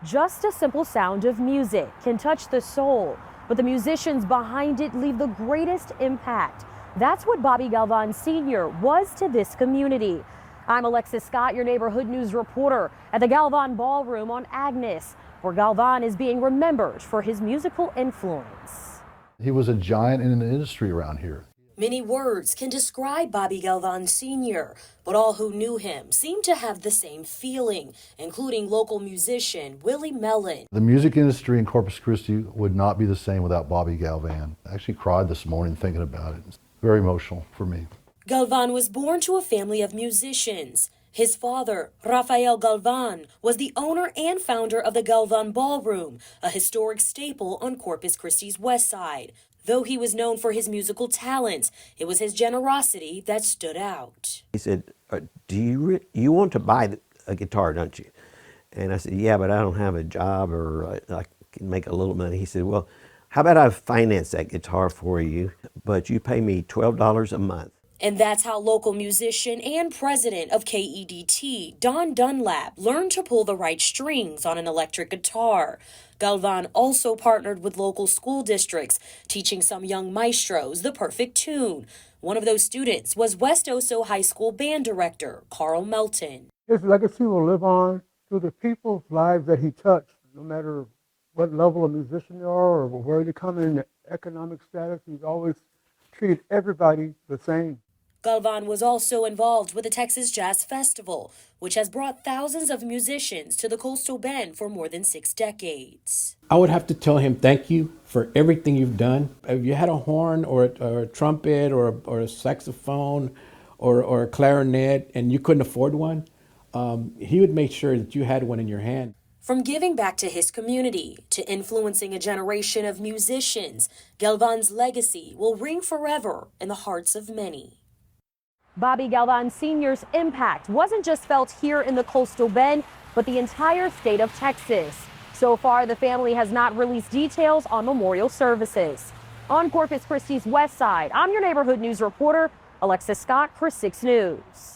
Just a simple sound of music can touch the soul, but the musicians behind it leave the greatest impact. That's what Bobby Galvan Sr. was to this community. I'm Alexis Scott, your neighborhood news reporter at the Galvan Ballroom on Agnes, where Galvan is being remembered for his musical influence. He was a giant in the industry around here. Many words can describe Bobby Galvan Sr., but all who knew him seemed to have the same feeling, including local musician Willie Mellon. The music industry in Corpus Christi would not be the same without Bobby Galvan. I actually cried this morning thinking about it. It's very emotional for me. Galvan was born to a family of musicians. His father, Rafael Galvan, was the owner and founder of the Galvan Ballroom, a historic staple on Corpus Christi's west side. Though he was known for his musical talents, it was his generosity that stood out. He said, you want to buy a guitar, don't you? And I said, yeah, but I don't have a job or I can make a little money. He said, well, how about I finance that guitar for you, but you pay me $12 a month. And that's how local musician and president of KEDT, Don Dunlap, learned to pull the right strings on an electric guitar. Galvan also partnered with local school districts, teaching some young maestros the perfect tune. One of those students was West Oso High School band director, Carl Melton. His legacy will live on through the people's lives that he touched, no matter what level of musician they are or where they come in economic status. He's always treated everybody the same. Galvan was also involved with the Texas Jazz Festival, which has brought thousands of musicians to the Coastal Bend for more than 6 decades. I would have to tell him thank you for everything you've done. If you had a horn or a trumpet or a saxophone or a clarinet and you couldn't afford one, he would make sure that you had one in your hand. From giving back to his community to influencing a generation of musicians, Galvan's legacy will ring forever in the hearts of many. Bobby Galvan Sr.'s impact wasn't just felt here in the Coastal Bend, but the entire state of Texas. So far, the family has not released details on memorial services. On Corpus Christi's west side, I'm your neighborhood news reporter, Alexis Scott for 6 News.